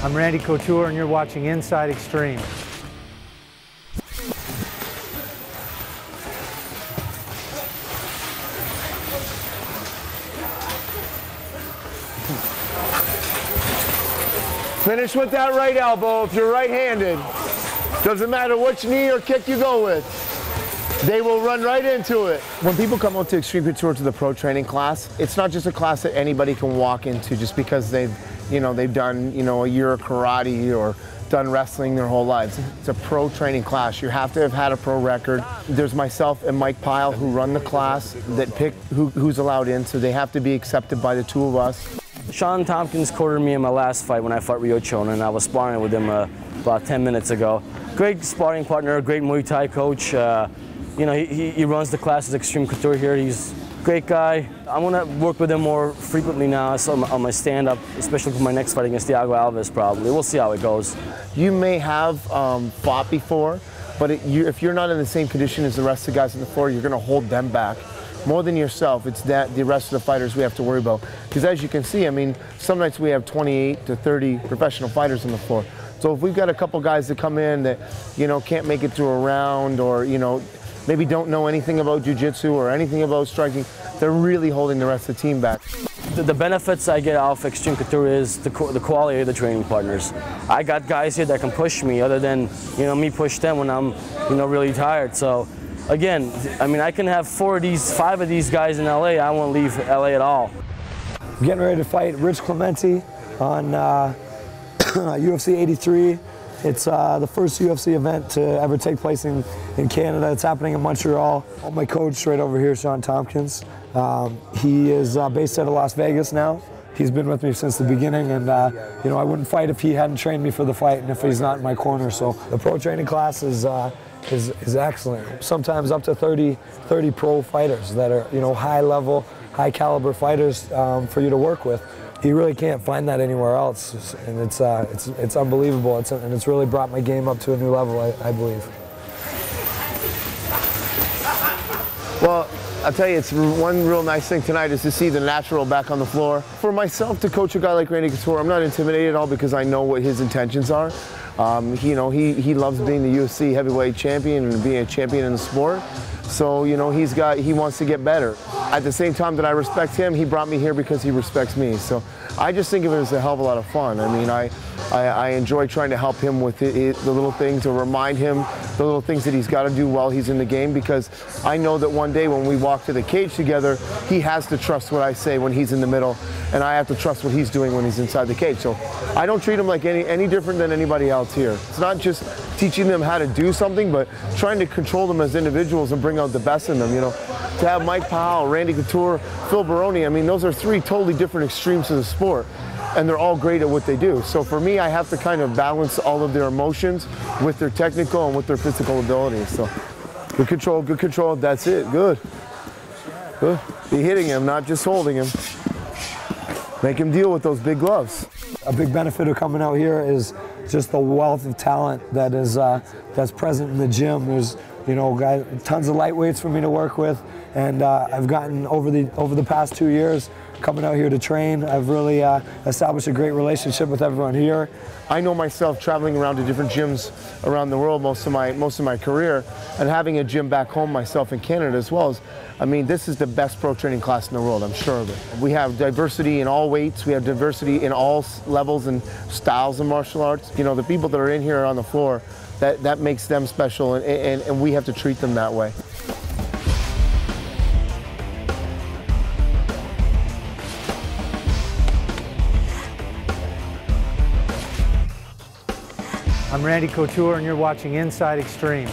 I'm Randy Couture, and you're watching Inside Xtreme. Finish with that right elbow if you're right-handed. Doesn't matter which knee or kick you go with. They will run right into it. When people come out to Xtreme Couture to the pro training class, it's not just a class that anybody can walk into just because they've done, a year of karate or done wrestling their whole lives. It's a pro training class. You have to have had a pro record. There's myself and Mike Pyle who run the class that pick who's allowed in, so they have to be accepted by the two of us. Shawn Tompkins quartered me in my last fight when I fought Rio Chonan, and I was sparring with him about 10 minutes ago. Great sparring partner, great Muay Thai coach. He runs the classes Xtreme Couture here. He's a great guy. I want to work with him more frequently now on my stand-up, especially for my next fight against Thiago Alves probably. We'll see how it goes. You may have fought before, but if you're not in the same condition as the rest of the guys on the floor, you're going to hold them back. More than yourself, it's that the rest of the fighters we have to worry about. Because as you can see, some nights we have 28 to 30 professional fighters on the floor. So if we've got a couple guys that come in that, can't make it through a round or, maybe don't know anything about jiu-jitsu or anything about striking, they're really holding the rest of the team back. The benefits I get off Xtreme Couture is the quality of the training partners. I got guys here that can push me other than, me push them when I'm, really tired. So again, I can have 5 of these guys in LA. I won't leave LA at all. I'm getting ready to fight Rich Clemente on UFC 83. It's the first UFC event to ever take place in Canada. It's happening in Montreal. My coach right over here, Shawn Tompkins, he is based out of Las Vegas now. He's been with me since the beginning, and I wouldn't fight if he hadn't trained me for the fight and if he's not in my corner. So the pro training class is excellent. Sometimes up to 30 pro fighters that are high level, high caliber fighters for you to work with. You really can't find that anywhere else, and it's unbelievable. And it's really brought my game up to a new level, I believe. Well, I'll tell you, it's one real nice thing tonight is to see the natural back on the floor. For myself to coach a guy like Randy Couture, I'm not intimidated at all because I know what his intentions are. He loves being the UFC heavyweight champion and being a champion in the sport. So, he wants to get better. At the same time that I respect him, he brought me here because he respects me. So I just think of it as a hell of a lot of fun. I enjoy trying to help him with the little things or remind him the little things that he's got to do while he's in the game, because I know that one day when we walk to the cage together, he has to trust what I say when he's in the middle, and I have to trust what he's doing when he's inside the cage. So I don't treat him like any different than anybody else here. It's not just teaching them how to do something, but trying to control them as individuals and bring out the best in them. To have Mike Pyle, Randy Couture, Phil Baroni, those are 3 totally different extremes of the sport, and they're all great at what they do. So for me, I have to kind of balance all of their emotions with their technical and with their physical abilities. So good control, that's it, good. Good. Be hitting him, not just holding him. Make him deal with those big gloves. A big benefit of coming out here is just the wealth of talent that is that's present in the gym. There's guys, tons of lightweights for me to work with, and I've gotten over the past 2 years coming out here to train. I've really established a great relationship with everyone here. I know myself traveling around to different gyms around the world most of my career, and having a gym back home myself in Canada as well. This is the best pro training class in the world, I'm sure of it. We have diversity in all weights, we have diversity in all levels and styles of martial arts. The people that are in here on the floor, that makes them special, and we have to treat them that way. I'm Randy Couture, and you're watching Inside Xtreme.